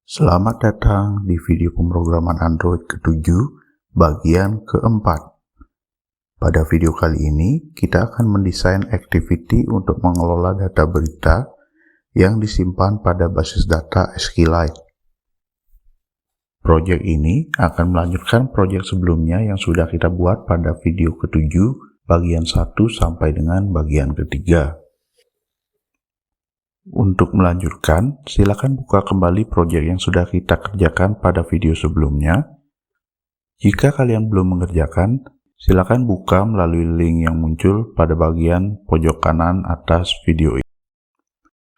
Selamat datang di video pemrograman Android ke-7 bagian keempat. Pada video kali ini, kita akan mendesain activity untuk mengelola data berita yang disimpan pada basis data SQLite. Proyek ini akan melanjutkan proyek sebelumnya yang sudah kita buat pada video ke-7 bagian 1 sampai dengan bagian ketiga. Untuk melanjutkan, silakan buka kembali proyek yang sudah kita kerjakan pada video sebelumnya. Jika kalian belum mengerjakan, silakan buka melalui link yang muncul pada bagian pojok kanan atas video ini.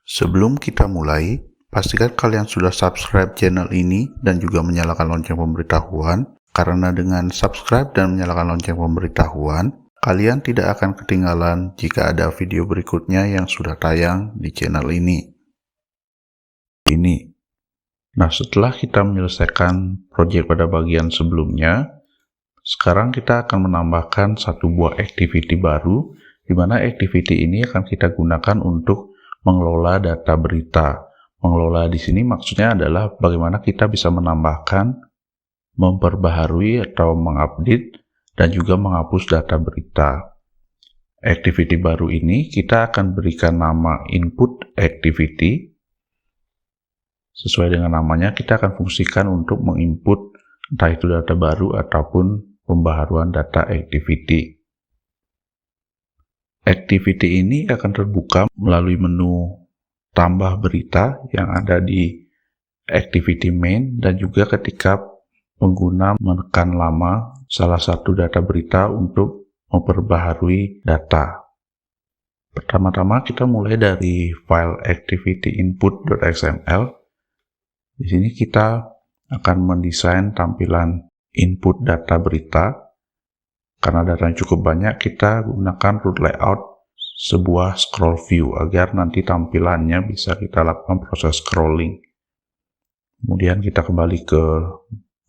Sebelum kita mulai, pastikan kalian sudah subscribe channel ini dan juga menyalakan lonceng pemberitahuan, karena dengan subscribe dan menyalakan lonceng pemberitahuan, kalian tidak akan ketinggalan jika ada video berikutnya yang sudah tayang di channel ini. Nah, setelah kita menyelesaikan proyek pada bagian sebelumnya, sekarang kita akan menambahkan satu buah activity baru, di mana activity ini akan kita gunakan untuk mengelola data berita. Mengelola di sini maksudnya adalah bagaimana kita bisa menambahkan, memperbaharui atau mengupdate, dan juga menghapus data berita. Activity baru ini kita akan berikan nama input activity. Sesuai dengan namanya, kita akan fungsikan untuk menginput entah itu data baru ataupun pembaharuan data activity. Activity ini akan terbuka melalui menu tambah berita yang ada di activity main, dan juga ketika pengguna menekan lama salah satu data berita untuk memperbaharui data. Pertama-tama kita mulai dari file activity input.xml. Di sini kita akan mendesain tampilan input data berita. Karena datanya cukup banyak, kita gunakan root layout sebuah scroll view agar nanti tampilannya bisa kita lakukan proses scrolling. Kemudian kita kembali ke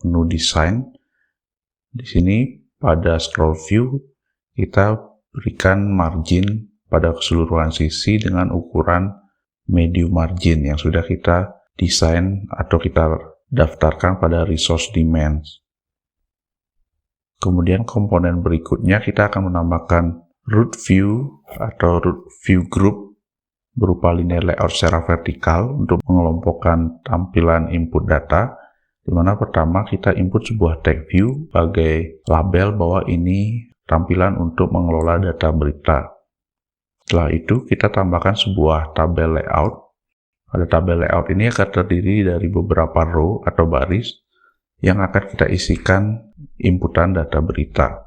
menu desain. Di sini pada scroll view kita berikan margin pada keseluruhan sisi dengan ukuran medium margin yang sudah kita desain atau kita daftarkan pada resource demands. Kemudian komponen berikutnya kita akan menambahkan root view atau root view group berupa linear layout secara vertikal untuk mengelompokkan tampilan input data, di mana pertama kita input sebuah tag view sebagai label bahwa ini tampilan untuk mengelola data berita. Setelah itu kita tambahkan sebuah tabel layout. Pada tabel layout ini akan terdiri dari beberapa row atau baris yang akan kita isikan inputan data berita.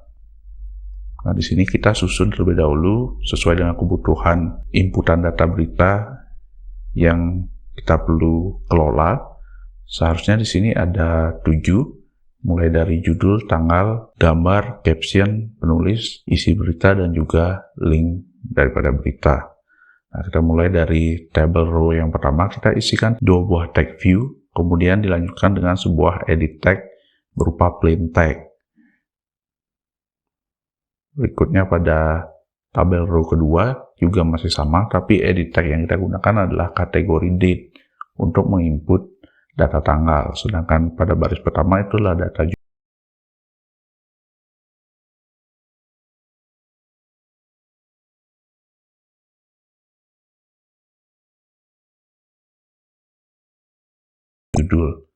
Nah, di sini kita susun terlebih dahulu sesuai dengan kebutuhan inputan data berita yang kita perlu kelola. Seharusnya di sini ada 7, mulai dari judul, tanggal, gambar, caption, penulis, isi berita, dan juga link daripada berita. Nah, kita mulai dari table row yang pertama, kita isikan 2 buah tag view, kemudian dilanjutkan dengan sebuah edit tag berupa plain tag. Berikutnya pada tabel row kedua juga masih sama, tapi edit tag yang kita gunakan adalah kategori date untuk menginput data tanggal, sedangkan pada baris pertama itulah data judul.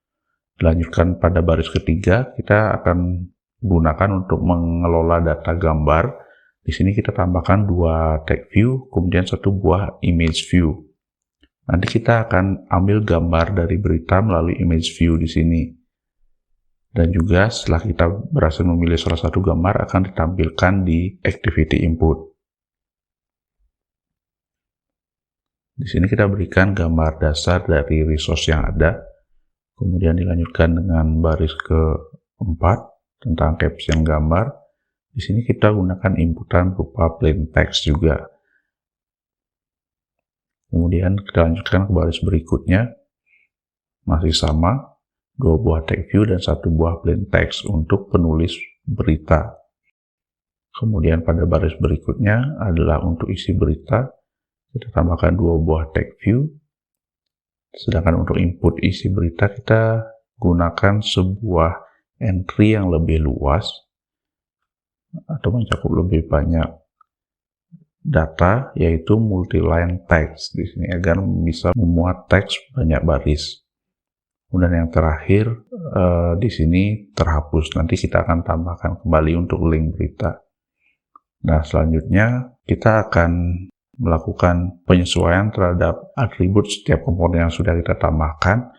Dilanjutkan pada baris ketiga, kita akan gunakan untuk mengelola data gambar. Di sini kita tambahkan 2 tag view, kemudian 1 buah image view. Nanti kita akan ambil gambar dari berita melalui image view di sini. Dan juga setelah kita berhasil memilih salah satu gambar, akan ditampilkan di activity input. Di sini kita berikan gambar dasar dari resource yang ada. Kemudian dilanjutkan dengan baris keempat tentang caption gambar. Di sini kita gunakan inputan berupa plain text juga. Kemudian kita lanjutkan ke baris berikutnya, masih sama, 2 buah tag view dan 1 buah plain text untuk penulis berita. Kemudian pada baris berikutnya adalah untuk isi berita, kita tambahkan 2 buah tag view, Sedangkan untuk input isi berita kita gunakan sebuah entry yang lebih luas atau mencakup lebih banyak data, yaitu multi-line text di sini agar bisa memuat teks banyak baris. Kemudian yang terakhir di sini terhapus. Nanti kita akan tambahkan kembali untuk link berita. Nah, selanjutnya kita akan melakukan penyesuaian terhadap atribut setiap komponen yang sudah kita tambahkan.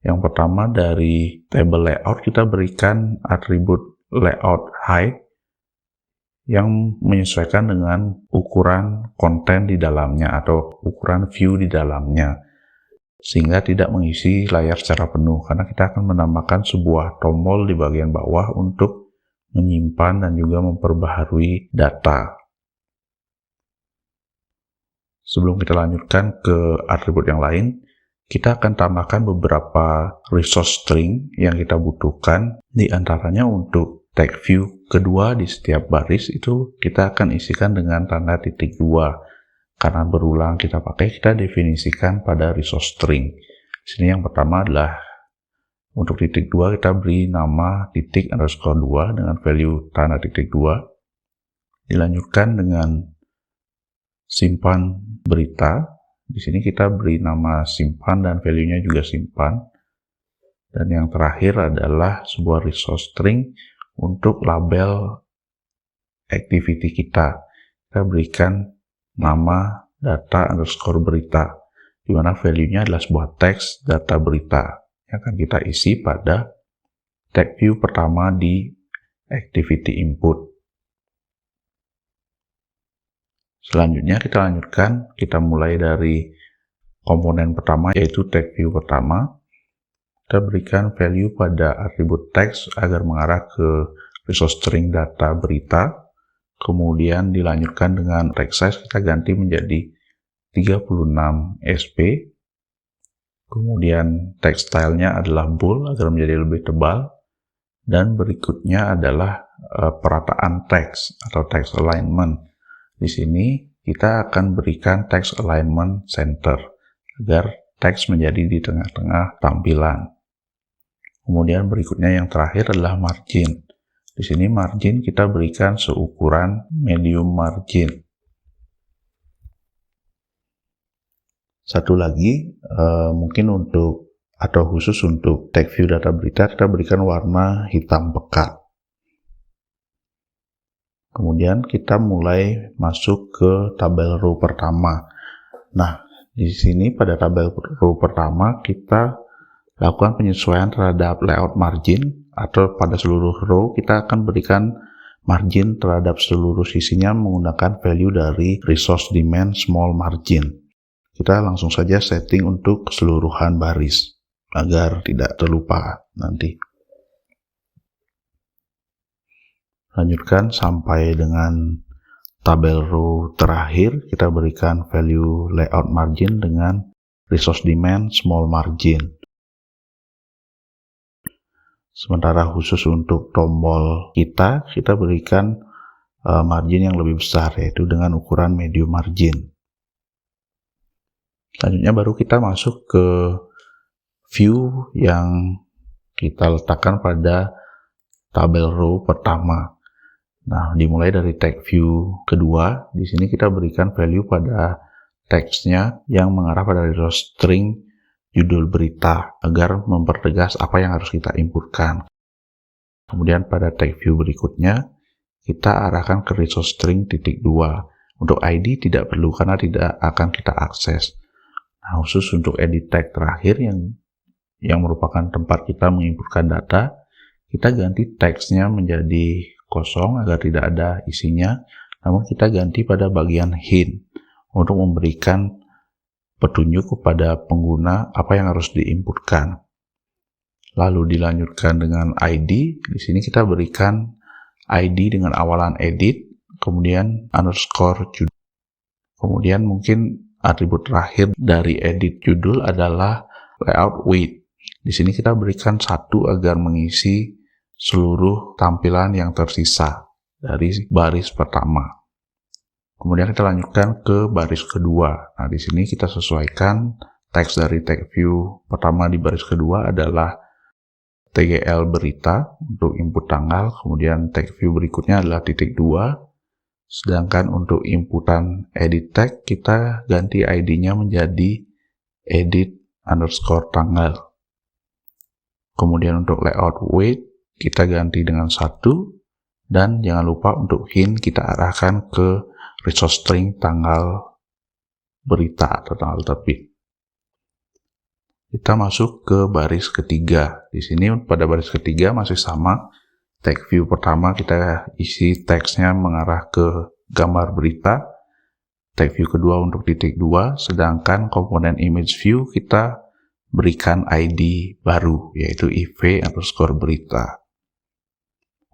Yang pertama, dari table layout kita berikan atribut layout height yang menyesuaikan dengan ukuran konten di dalamnya atau ukuran view di dalamnya, sehingga tidak mengisi layar secara penuh, karena kita akan menambahkan sebuah tombol di bagian bawah untuk menyimpan dan juga memperbaharui data. Sebelum kita lanjutkan ke atribut yang lain, kita akan tambahkan beberapa resource string yang kita butuhkan. Di antaranya untuk tag view kedua di setiap baris itu kita akan isikan dengan tanda titik 2. Karena berulang kita pakai, kita definisikan pada resource string. Di sini yang pertama adalah untuk titik 2 kita beri nama titik underscore 2 dengan value tanda titik 2. Dilanjutkan dengan simpan berita. Di sini kita beri nama simpan dan value-nya juga simpan. Dan yang terakhir adalah sebuah resource string untuk label activity kita. Kita berikan nama data underscore berita, di mana value-nya adalah sebuah teks data berita yang akan kita isi pada tag view pertama di activity input. Selanjutnya kita lanjutkan, kita mulai dari komponen pertama yaitu tag view pertama. Kita berikan value pada atribut text agar mengarah ke resource string data berita. Kemudian dilanjutkan dengan text size kita ganti menjadi 36 sp. Kemudian text style-nya adalah bold agar menjadi lebih tebal. Dan berikutnya adalah perataan teks atau text alignment. Di sini kita akan berikan text alignment center agar teks menjadi di tengah-tengah tampilan. Kemudian berikutnya yang terakhir adalah margin. Di sini margin kita berikan seukuran medium margin. Satu lagi, mungkin untuk atau khusus untuk tag view data berita kita berikan warna hitam pekat. Kemudian kita mulai masuk ke tabel row pertama. Nah, di sini pada tabel row pertama kita lakukan penyesuaian terhadap layout margin, atau pada seluruh row kita akan berikan margin terhadap seluruh sisinya menggunakan value dari resource demand small margin. Kita langsung saja setting untuk keseluruhan baris agar tidak terlupa nanti. Lanjutkan sampai dengan tabel row terakhir, kita berikan value layout margin dengan resource demand small margin. Sementara khusus untuk tombol kita berikan margin yang lebih besar, yaitu dengan ukuran medium margin. Selanjutnya baru kita masuk ke view yang kita letakkan pada tabel row pertama. Nah, dimulai dari tag view kedua, di sini kita berikan value pada teksnya yang mengarah pada resource string judul berita agar mempertegas apa yang harus kita inputkan. Kemudian pada tag view berikutnya, kita arahkan ke resource string titik 2. Untuk ID tidak perlu karena tidak akan kita akses. Nah, khusus untuk edit tag terakhir yang merupakan tempat kita menginputkan data, kita ganti teksnya menjadi kosong agar tidak ada isinya, namun kita ganti pada bagian hint untuk memberikan petunjuk kepada pengguna apa yang harus diinputkan. Lalu dilanjutkan dengan ID. Di sini kita berikan ID dengan awalan edit, kemudian underscore judul. Kemudian mungkin atribut terakhir dari edit judul adalah layout width. Di sini kita berikan 1 agar mengisi seluruh tampilan yang tersisa dari baris pertama. Kemudian kita lanjutkan ke baris kedua. Nah, di sini kita sesuaikan teks dari tag view pertama di baris kedua adalah TGL berita untuk input tanggal, kemudian tag view berikutnya adalah titik 2, sedangkan untuk inputan edit tag kita ganti ID-nya menjadi edit_tanggal. Kemudian untuk layout weight kita ganti dengan 1, dan jangan lupa untuk hint kita arahkan ke resource string tanggal berita atau tanggal terbit. Kita masuk ke baris ketiga. Di sini pada baris ketiga masih sama. Tag view pertama kita isi teksnya mengarah ke gambar berita. Tag view kedua untuk titik 2, sedangkan komponen image view kita berikan ID baru, yaitu IV_berita.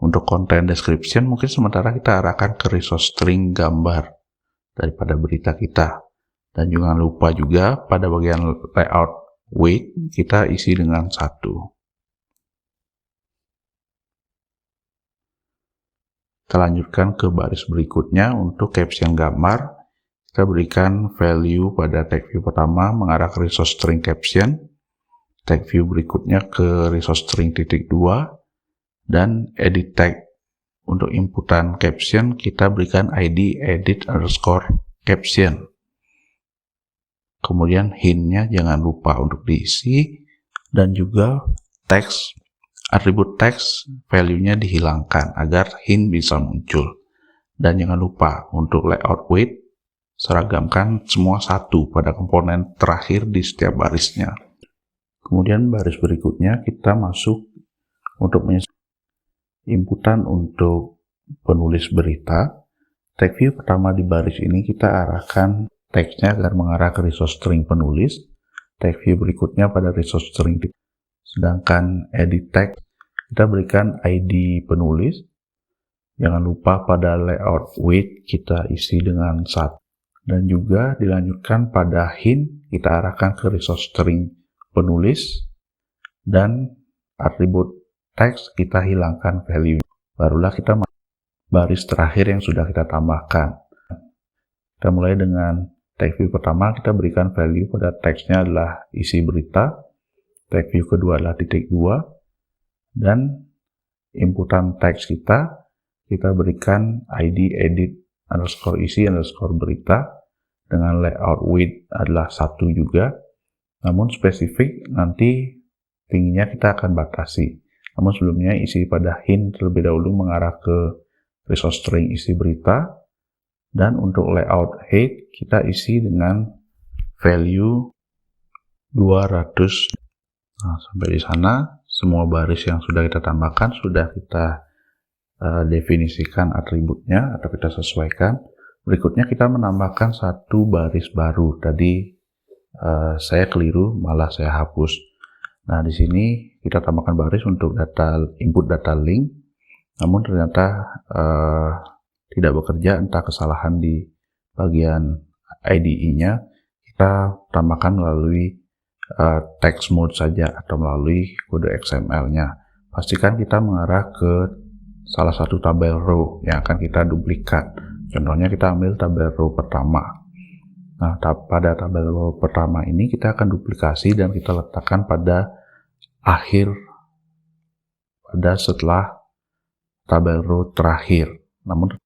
Untuk content description mungkin sementara kita arahkan ke resource string gambar daripada berita kita. Dan jangan lupa juga pada bagian layout weight kita isi dengan 1. Kita lanjutkan ke baris berikutnya. Untuk caption gambar kita berikan value pada tag view pertama mengarah ke resource string caption, tag view berikutnya ke resource string titik 2, dan edit tag untuk inputan caption kita berikan ID edit_caption. Kemudian hint-nya jangan lupa untuk diisi, dan juga teks, atribut teks value-nya dihilangkan agar hint bisa muncul. Dan jangan lupa untuk layout weight seragamkan semua 1 pada komponen terakhir di setiap barisnya. Kemudian baris berikutnya kita masuk untuk inputan untuk penulis berita. Tag view pertama di baris ini kita arahkan teksnya agar mengarah ke resource string penulis. Tag view berikutnya pada resource string. Sedangkan edit tag kita berikan ID penulis. Jangan lupa pada layout weight kita isi dengan 1. Dan juga dilanjutkan pada hint kita arahkan ke resource string penulis, dan atribut teks kita hilangkan value. Barulah kita baris terakhir yang sudah kita tambahkan. Kita mulai dengan tag view pertama, kita berikan value pada teksnya adalah isi berita. Tag view kedua adalah titik 2, dan inputan teks kita berikan ID edit_isi_berita dengan layout width adalah 1 juga. Namun spesifik nanti tingginya kita akan batasi. Namun sebelumnya isi pada hint terlebih dahulu mengarah ke resource string isi berita. Dan untuk layout height kita isi dengan value 200. Nah, sampai di sana semua baris yang sudah kita tambahkan sudah kita definisikan atributnya atau kita sesuaikan. Berikutnya kita menambahkan 1 baris baru. Tadi saya keliru, malah saya hapus. Nah, di sini kita tambahkan baris untuk input data link. Namun ternyata tidak bekerja, entah kesalahan di bagian IDE-nya. Kita tambahkan melalui text mode saja atau melalui kode XML-nya. Pastikan kita mengarah ke salah satu tabel row yang akan kita duplikat. Contohnya kita ambil tabel row pertama. Nah, pada tabel row pertama ini kita akan duplikasi dan kita letakkan pada akhir, setelah tabel row terakhir. Namun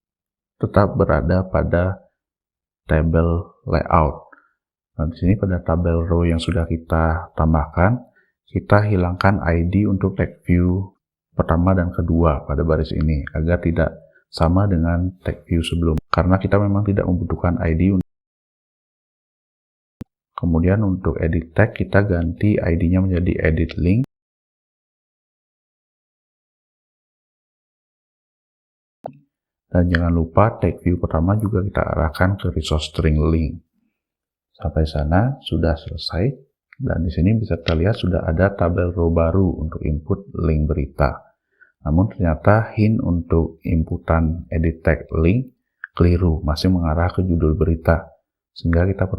tetap berada pada tabel layout. Nah, di sini pada tabel row yang sudah kita tambahkan, kita hilangkan ID untuk tag view pertama dan kedua pada baris ini agar tidak sama dengan tag view sebelum, karena kita memang tidak membutuhkan ID. Kemudian untuk edit tag kita ganti ID-nya menjadi edit link. Dan jangan lupa tag view pertama juga kita arahkan ke resource string link. Sampai sana sudah selesai, dan di sini bisa kita lihat sudah ada tabel row baru untuk input link berita. Namun ternyata hint untuk inputan edit tag link keliru, masih mengarah ke judul berita. Sehingga kita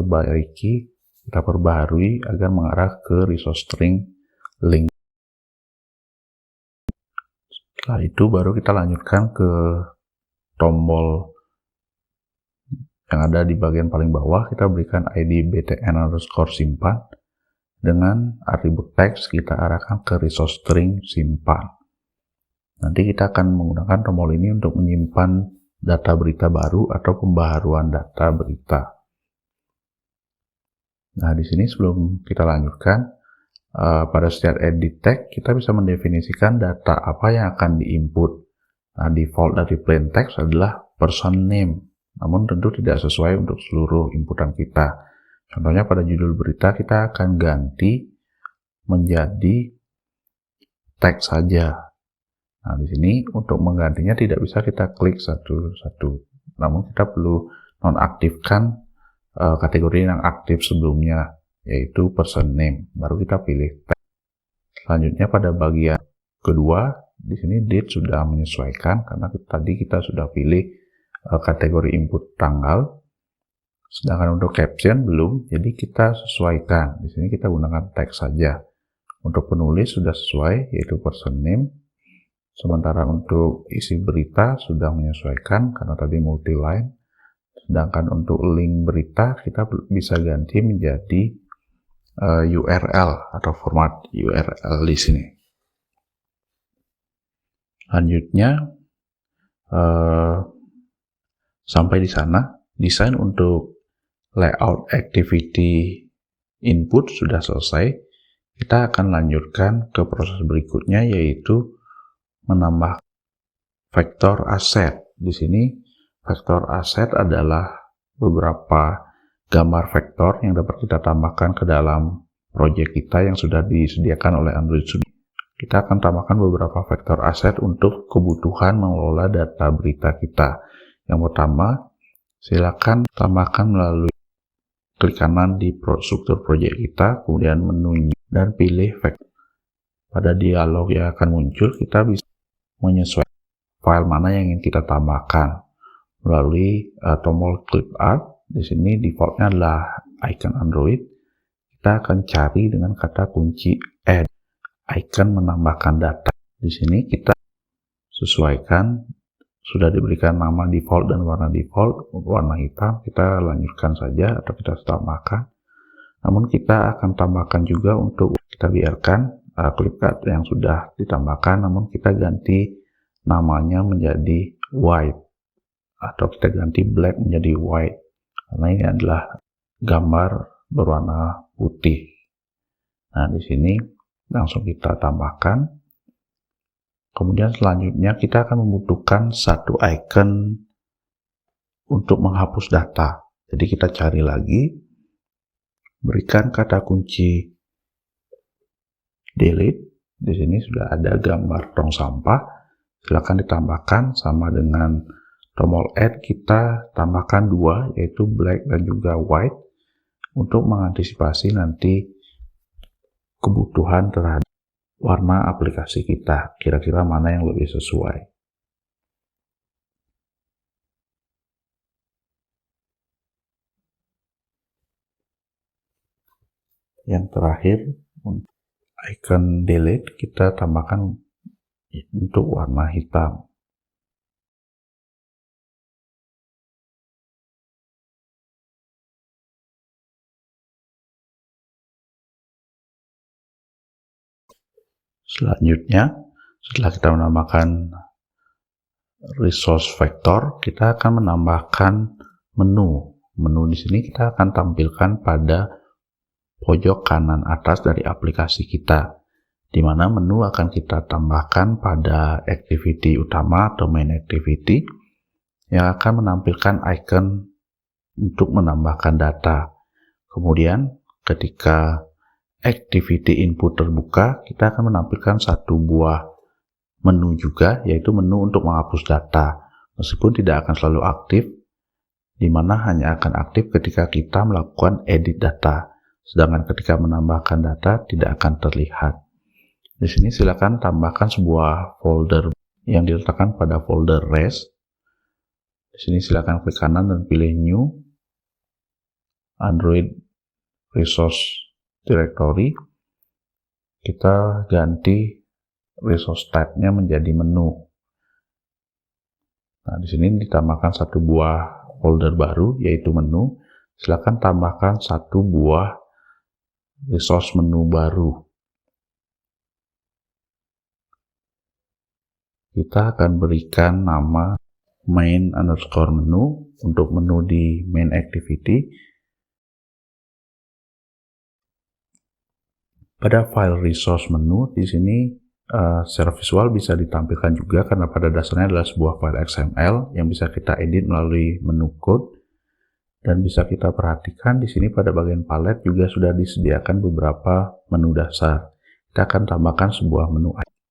perbaharui agar mengarah ke resource string link. Setelah itu baru kita lanjutkan ke tombol yang ada di bagian paling bawah. Kita berikan ID btn_simpan. Dengan atribut text kita arahkan ke resource string simpan. Nanti kita akan menggunakan tombol ini untuk menyimpan data berita baru atau pembaharuan data berita. Nah, di sini sebelum kita lanjutkan, pada setiap edit text kita bisa mendefinisikan data apa yang akan diinput. Nah, default dari plain text adalah person name, namun tentu tidak sesuai untuk seluruh inputan kita. Contohnya pada judul berita kita akan ganti menjadi teks saja. Nah, di sini untuk menggantinya tidak bisa kita klik satu-satu. Namun kita perlu nonaktifkan kategori yang aktif sebelumnya, yaitu person name. Baru kita pilih teks. Selanjutnya pada bagian kedua, di sini date sudah menyesuaikan karena tadi kita sudah pilih kategori input tanggal. Sedangkan untuk caption belum, jadi kita sesuaikan. Di sini kita gunakan teks saja. Untuk penulis sudah sesuai, yaitu person name. Sementara untuk isi berita sudah menyesuaikan karena tadi multi line. Sedangkan untuk link berita kita bisa ganti menjadi URL atau format URL di sini. Selanjutnya sampai di sana, desain untuk layout activity input sudah selesai. Kita akan lanjutkan ke proses berikutnya, yaitu menambah vektor aset. Di sini vektor aset adalah beberapa gambar vektor yang dapat kita tambahkan ke dalam proyek kita yang sudah disediakan oleh Android Studio. Kita akan tambahkan beberapa vektor aset untuk kebutuhan mengelola data berita kita. Yang pertama, silakan tambahkan melalui klik kanan di struktur proyek kita, kemudian menu dan pilih vektor. Pada dialog yang akan muncul, kita bisa menyesuaikan file mana yang ingin kita tambahkan melalui tombol clip art. Di sini defaultnya adalah icon Android. Kita akan cari dengan kata kunci add, icon menambahkan data. Di sini kita sesuaikan, sudah diberikan nama default dan warna default, warna hitam, kita lanjutkan saja atau kita tambahkan. Namun kita akan tambahkan juga untuk kita biarkan clip art yang sudah ditambahkan, namun kita ganti namanya menjadi white atau kita ganti black menjadi white karena ini adalah gambar berwarna putih. Nah, di sini langsung kita tambahkan. Kemudian selanjutnya kita akan membutuhkan satu icon untuk menghapus data. Jadi kita cari lagi, berikan kata kunci delete. Di sini sudah ada gambar tong sampah. Silakan ditambahkan sama dengan tombol add, kita tambahkan dua, yaitu black dan juga white, untuk mengantisipasi nanti kebutuhan terhadap warna aplikasi kita, kira-kira mana yang lebih sesuai. Yang terakhir, icon delete kita tambahkan untuk warna hitam. Selanjutnya, setelah kita menambahkan resource vector, kita akan menambahkan menu. Menu di sini kita akan tampilkan pada pojok kanan atas dari aplikasi kita, di mana menu akan kita tambahkan pada activity utama atau main activity yang akan menampilkan icon untuk menambahkan data. Kemudian ketika activity input terbuka, kita akan menampilkan satu buah menu juga, yaitu menu untuk menghapus data. Meskipun tidak akan selalu aktif, di mana hanya akan aktif ketika kita melakukan edit data. Sedangkan ketika menambahkan data tidak akan terlihat. Di sini silakan tambahkan sebuah folder yang diletakkan pada folder res. Di sini silakan klik kanan dan pilih new Android resource directory. Kita ganti resource type-nya menjadi menu. Nah, di sini ditambahkan satu buah folder baru, yaitu menu. Silakan tambahkan satu buah resource menu baru. Kita akan berikan nama main_menu untuk menu di main activity. Pada file resource menu di sini secara visual bisa ditampilkan juga karena pada dasarnya adalah sebuah file XML yang bisa kita edit melalui menu code. Dan bisa kita perhatikan di sini pada bagian palet juga sudah disediakan beberapa menu dasar. Kita akan tambahkan sebuah menu item,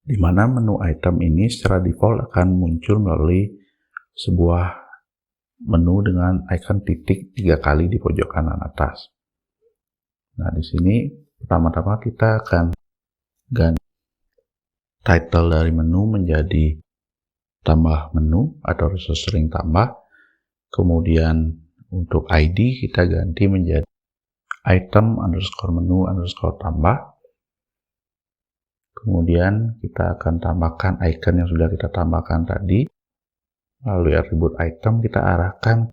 di mana menu item ini secara default akan muncul melalui sebuah menu dengan icon titik 3 kali di pojok kanan atas. Nah, di sini pertama-tama kita akan ganti title dari menu menjadi tambah menu atau resource string tambah. Kemudian untuk ID kita ganti menjadi item_menu_ tambah. Kemudian kita akan tambahkan icon yang sudah kita tambahkan tadi. Lalu atribut item kita arahkan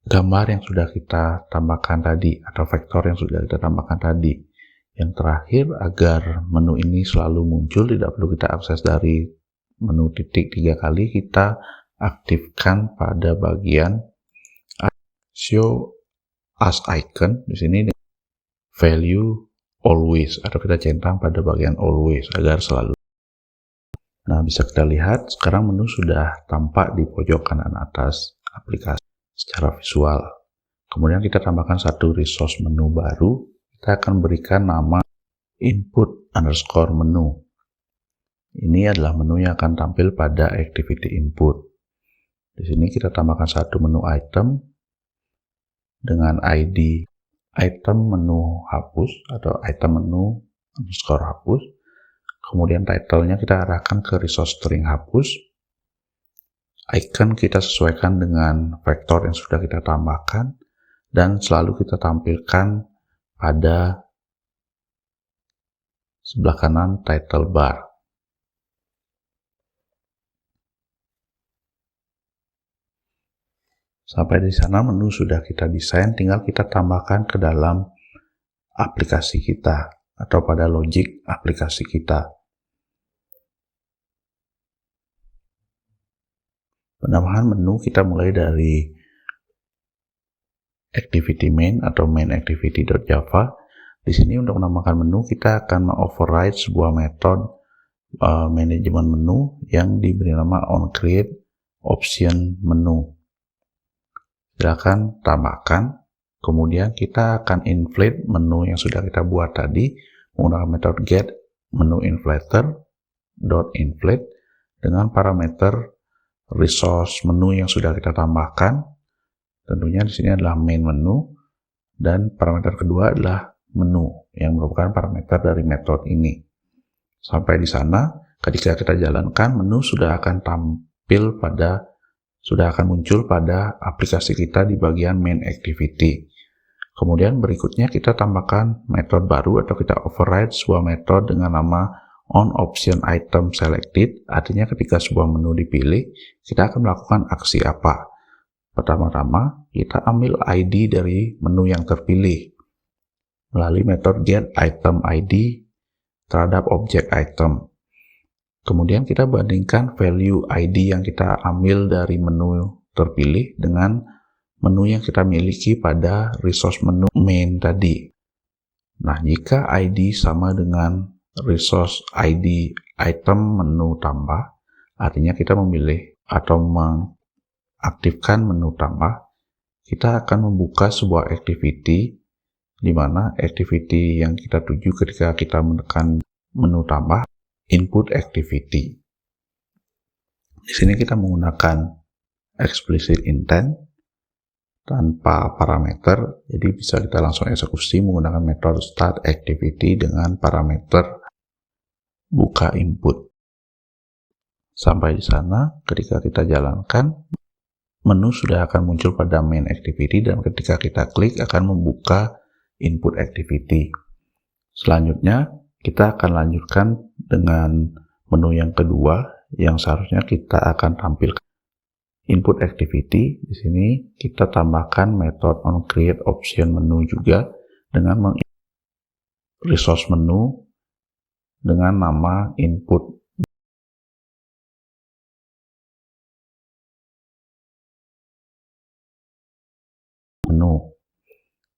gambar yang sudah kita tambahkan tadi atau vektor yang sudah kita tambahkan tadi. Yang terakhir, agar menu ini selalu muncul, tidak perlu kita akses dari menu titik 3 kali, kita aktifkan pada bagian show as icon di sini value always, atau kita centang pada bagian always agar selalu. Nah, bisa kita lihat sekarang menu sudah tampak di pojok kanan atas aplikasi secara visual. Kemudian kita tambahkan satu resource menu baru. Kita akan berikan nama input_menu. Ini adalah menu yang akan tampil pada activity input. Di sini kita tambahkan satu menu item dengan ID item menu hapus atau item menu _hapus. Kemudian title-nya kita arahkan ke resource string hapus. Icon kita sesuaikan dengan vektor yang sudah kita tambahkan dan selalu kita tampilkan pada sebelah kanan title bar. Sampai di sana menu sudah kita desain, tinggal kita tambahkan ke dalam aplikasi kita atau pada logic aplikasi kita. Penambahan menu kita mulai dari activity main atau main activity.java. Di sini untuk menambahkan menu kita akan mengoverride sebuah metode manajemen menu yang diberi nama onCreateOptionMenu. Silakan tambahkan. Kemudian kita akan inflate menu yang sudah kita buat tadi menggunakan metode getMenuInflater.inflate dengan parameter resource menu yang sudah kita tambahkan. Tentunya di sini adalah main menu dan parameter kedua adalah menu yang merupakan parameter dari metode ini. Sampai di sana, ketika kita jalankan, menu sudah akan muncul pada aplikasi kita di bagian main activity. Kemudian berikutnya kita tambahkan metode baru atau kita override sebuah metode dengan nama onOptionItemSelected. Artinya ketika sebuah menu dipilih, kita akan melakukan aksi apa? Pertama-tama kita ambil ID dari menu yang terpilih melalui metode getItemID terhadap objek item. Kemudian kita bandingkan value ID yang kita ambil dari menu terpilih dengan menu yang kita miliki pada resource menu main tadi. Nah, jika ID sama dengan resource ID item menu tambah, artinya kita memilih atau mengaktifkan menu tambah, kita akan membuka sebuah activity di mana activity yang kita tuju ketika kita menekan menu tambah input activity. Di sini kita menggunakan explicit intent tanpa parameter, jadi bisa kita langsung eksekusi menggunakan metode start activity dengan parameter buka input. Sampai di sana, ketika kita jalankan, menu sudah akan muncul pada main activity dan ketika kita klik akan membuka input activity. Selanjutnya, kita akan lanjutkan dengan menu yang kedua yang seharusnya kita akan tampilkan input activity. Di sini kita tambahkan metode onCreateOptionMenu juga dengan resource menu dengan nama input menu.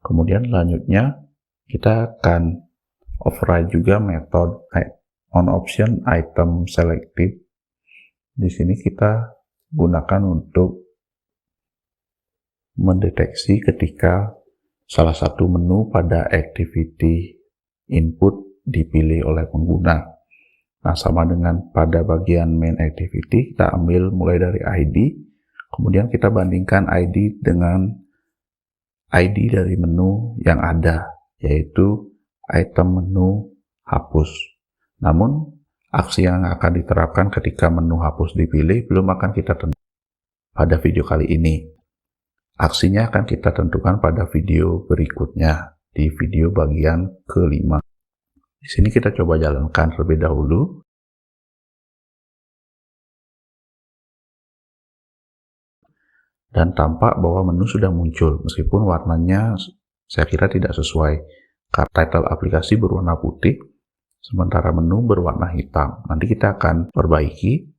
Kemudian selanjutnya kita akan override juga metode onOption item selected. Di sini kita gunakan untuk mendeteksi ketika salah satu menu pada activity input dipilih oleh pengguna. Nah, sama dengan pada bagian main activity, kita ambil mulai dari ID, kemudian kita bandingkan ID dengan ID dari menu yang ada, yaitu item menu hapus. Namun, aksi yang akan diterapkan ketika menu hapus dipilih belum akan kita tentukan pada video kali ini. Aksinya akan kita tentukan pada video berikutnya, di video bagian kelima. Di sini kita coba jalankan terlebih dahulu. Dan tampak bahwa menu sudah muncul, meskipun warnanya saya kira tidak sesuai. Karena title aplikasi berwarna putih, sementara menu berwarna hitam. Nanti kita akan perbaiki,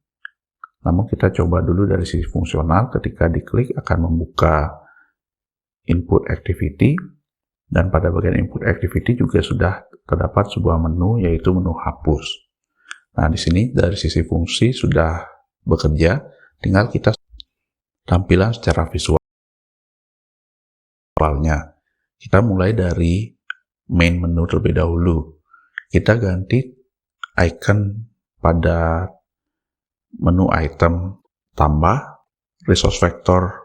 namun kita coba dulu dari sisi fungsional. Ketika diklik akan membuka input activity, dan pada bagian input activity juga sudah terdapat sebuah menu, yaitu menu hapus. Nah, di sini dari sisi fungsi sudah bekerja, tinggal kita tampilan secara visualnya. Kita mulai dari main menu terlebih dahulu. Kita ganti icon pada menu item, tambah resource vector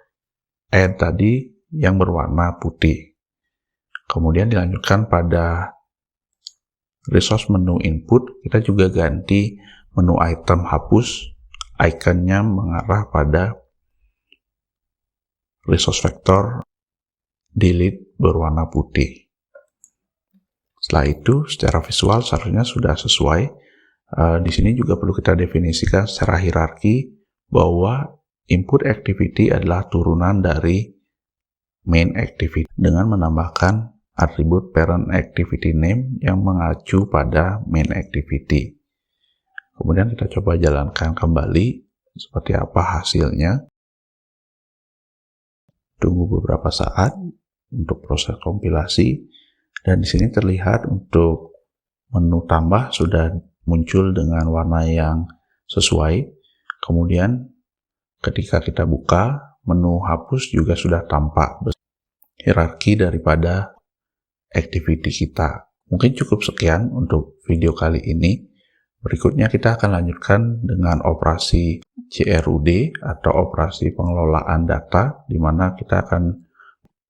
add tadi yang berwarna putih. Kemudian dilanjutkan pada resource menu input, kita juga ganti menu item hapus, ikonnya mengarah pada resource vector delete berwarna putih. Setelah itu, secara visual seharusnya sudah sesuai. Di sini juga perlu kita definisikan secara hierarki bahwa input activity adalah turunan dari main activity dengan menambahkan atribut parent activity name yang mengacu pada main activity. Kemudian kita coba jalankan kembali seperti apa hasilnya. Tunggu beberapa saat untuk proses kompilasi, dan di sini terlihat untuk menu tambah sudah muncul dengan warna yang sesuai. Kemudian ketika kita buka, menu hapus juga sudah tampak hierarki daripada activity kita. Mungkin cukup sekian untuk video kali ini. Berikutnya kita akan lanjutkan dengan operasi CRUD atau operasi pengelolaan data, di mana kita akan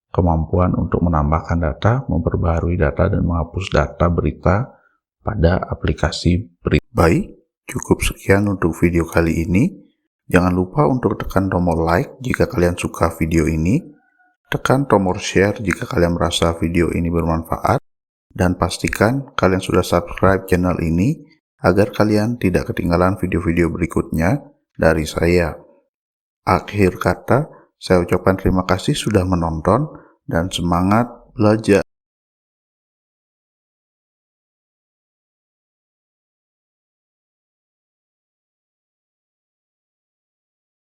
kemampuan untuk menambahkan data, memperbaharui data, dan menghapus data berita pada aplikasi berita. Baik, cukup sekian untuk video kali ini. Jangan lupa untuk tekan tombol like jika kalian suka video ini, tekan tombol share jika kalian merasa video ini bermanfaat, dan pastikan kalian sudah subscribe channel ini agar kalian tidak ketinggalan video-video berikutnya dari saya. Akhir kata, saya ucapkan terima kasih sudah menonton dan semangat belajar.